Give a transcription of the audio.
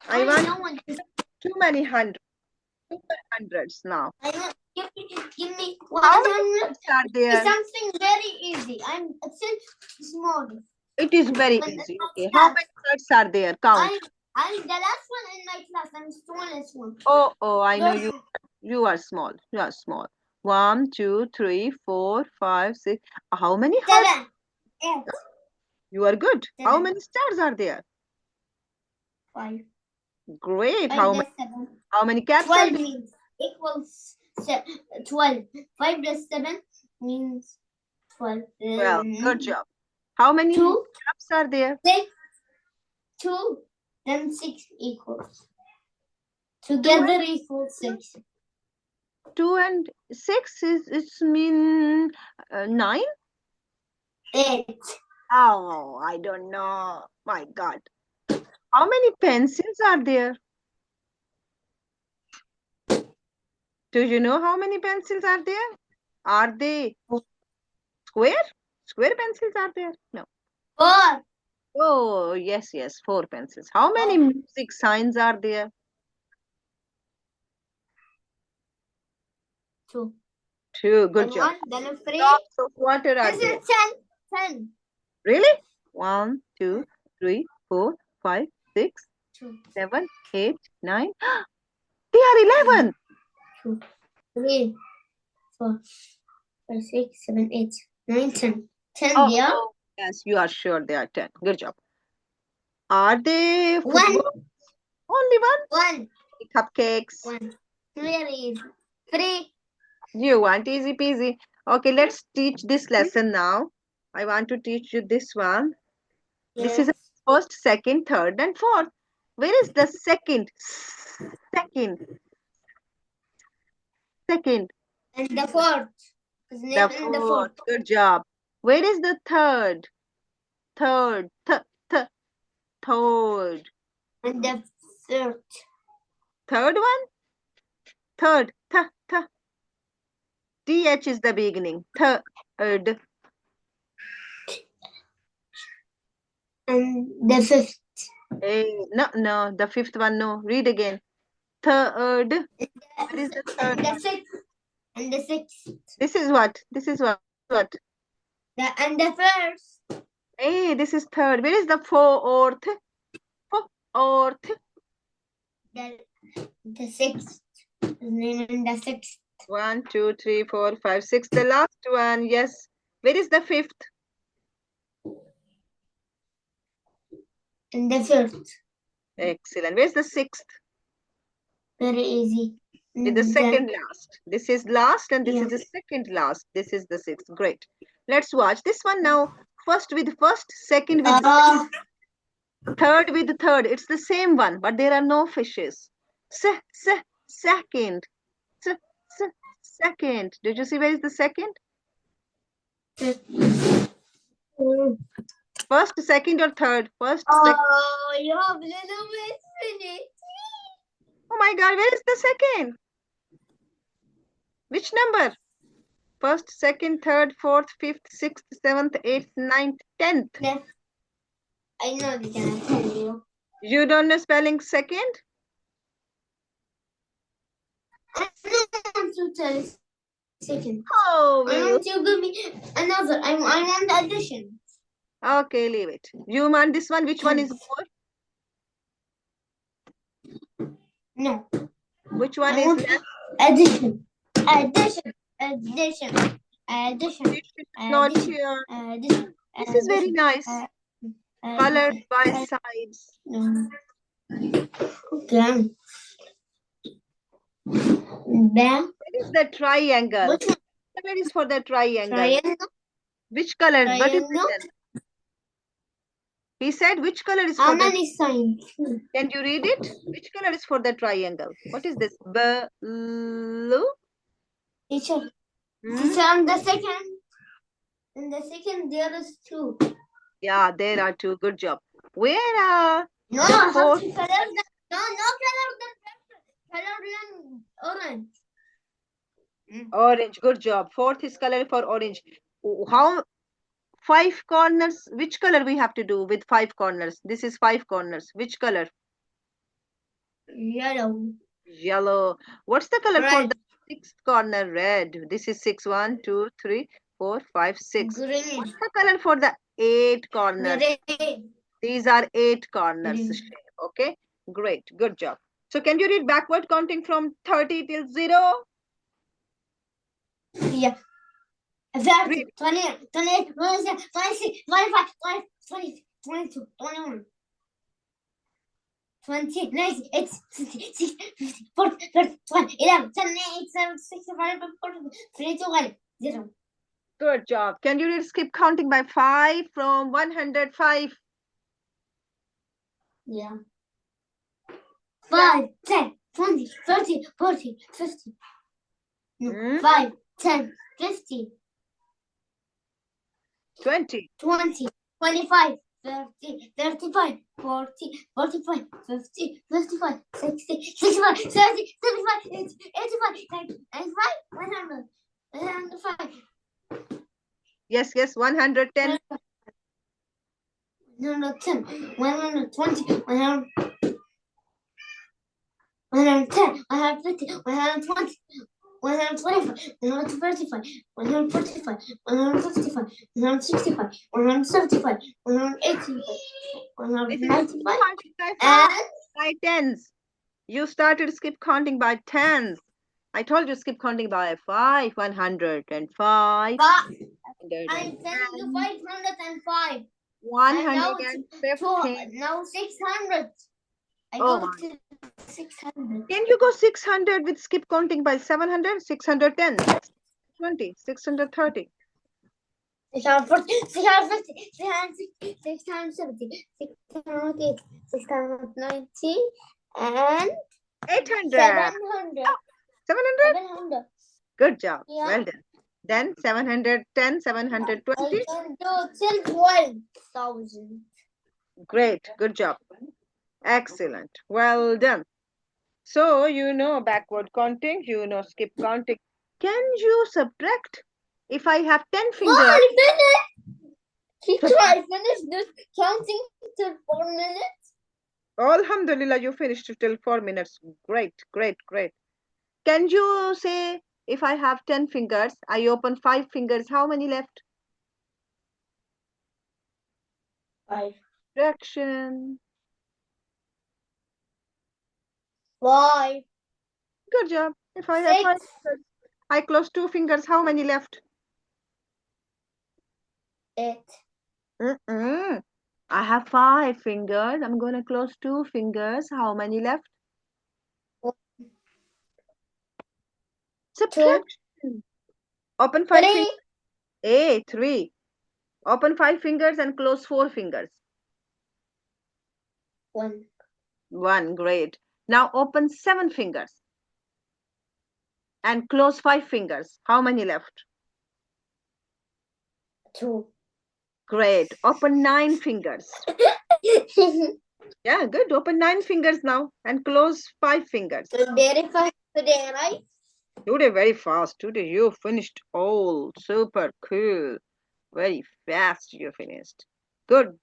I want no one. too many hundreds now. I want, give me How many 100. words are there? Something very easy. I'm still small. It is very easy. Okay. How many words are there? Count. I'm the last one in my class. I'm the smallest one. Oh, I know you. You are small. You are small. 1, 2, 3, 4, 5, 6. How many hearts? 7, 8. You are good. 7. How many stars are there? 5. Great. 5 plus 7. How many caps 12 are there? means equals 12. 5 plus 7 means 12. Well, good job. How many 2 caps are there? 6. 2 then 6 equals. Together equals 6. 2 and 6 is mean 9? 8. Oh, I don't know. My God. How many pencils are there? Do you know how many pencils are there? Are they square? Square pencils are there? No. 4. Oh, yes, 4 pencils. How many music signs are there? 2. 2. Good Then job. 1, then 3. Drops of water are This there. is 10. Really? 1, 2, 3, 4, 5, 6, 2. 7, 8, 9. They are 11. 2, 3, 4, 5, 6, 7, 8, 9, 10. 10, Oh, yeah? yes, you are sure they are 10. Good job. Are they 1. Only one? 1. Cupcakes. 1. Very easy. 3. You want easy peasy. Okay, let's teach this lesson now. I want to teach you this one. Yes. This is first, second, third, and fourth. Where is the second? Second. And the fourth. His name in the fourth. Good job. Where is the third? Third. Third. And the third. Third one? Third. TH is the beginning. Third. And the fifth. No, the fifth one, no. Read again. Third. Where is the third? And the sixth. And the sixth. This is what? And the first. Hey, this is third. Where is the fourth? Fourth. The sixth. His name in the sixth. 1, 2, 3, 4, 5, 6. The last one, yes. Where is the fifth? And the fifth. Excellent. Where's the sixth? Very easy. In the second last. This is last and this is the second last. This is the sixth. Great. Let's watch this one now. First with first, second with second, third with third. It's the same one, but there are no fishes. Second. Second. Did you see where is the second? First, second, or third? First, second. Oh, you have little bit in it. Oh my God, where is the second? Which number? First, second, third, fourth, fifth, sixth, seventh, eighth, ninth, 10th. Yes. I know they can tell you. You don't know spelling second? I want to tell second. Oh, I want you to give me another. I want addition. Okay, leave it. You want this one? Which one is more? No. Which one is less? Addition. Not here. This is very nice. Colored by sides. Okay. Where is the triangle? Where is for the triangle? Triangle? Which color? Triangle? What is written? He said which color is How for many signs? Can you read it? Which color is for the triangle? What is this? Blue? Teacher. Teacher, on the second. In the second, there is 2. Yeah, there are 2. Good job. Where are no, the fourth? No color. Color orange. Orange. Good job. Fourth is color for orange. How 5 corners? Which color we have to do with 5 corners? This is 5 corners. Which color? Yellow. Yellow. What's the color for Red. the sixth corner? Red. This is 6. 1, 2, 3, 4, 5, 6. Green. What's the color for the 8 corners? Red. These are 8 corners Green. shape. Okay. Great. Good job. So can you read backward counting from 30 till 0? Yeah. 30, 20, 28, 27, 26, 25, 20, 22, 21, 20, 19, 8, 60, 50, 40, 30, 20, 11, 10, 8, 7, 6, 5, 4, 3, 2, 1, 0. Good job. Can you read skip counting by 5 from 105? Yeah. 5, 10, 20, 30, 40, 50. No, 5, 10, 50. 20. 20, 25, 30, 35, 40, 45, 50, 55, 60, 65, 70, 75, 80, 85, 90, 95, 100, 105. Yes, 110. 110, 120, 100, 110, 150, 120, 125, 135, 145, 155, 165, 175, 185, This is skip 195, counting by 5, and by tens. You started skip counting by tens. I told you skip counting by 5, 105, I'm telling you 505. 115. Now 600. I Oh go my. to 600. Can you go 600 with skip counting by 700? 610, 620, 630. 640, 650, 660, 670, 680, 690, and 800. 700. Oh, 700? 700. Good job. Yeah. Well done. Then 710, 720. I can do till 12,000. Great. Good job. Excellent. Well done. So, you know backward counting, you know skip counting. Can you subtract? If I have 10 fingers. I finished. Teacher, I finished this counting till 4 minutes. Alhamdulillah, you finished till 4 minutes. Great, great, great. Can you say if I have 10 fingers, I open 5 fingers, how many left? 5. Fraction. 5. Good job. If I have 5 6. fingers, I close 2 fingers, how many left? 8. Mm-mm. I have 5 fingers. I'm going to close 2 fingers. How many left? Subtraction. Open 5 3. fingers. 3. Open 5 fingers and close 4 fingers. 1. 1. Great. Now open 7 fingers and close 5 fingers. How many left? 2. Great. Open 9 fingers. Yeah, good. Open 9 fingers now and close 5 fingers. Very fast today, right? Today very fast. Today you finished all. Super cool. Very fast you finished. Good.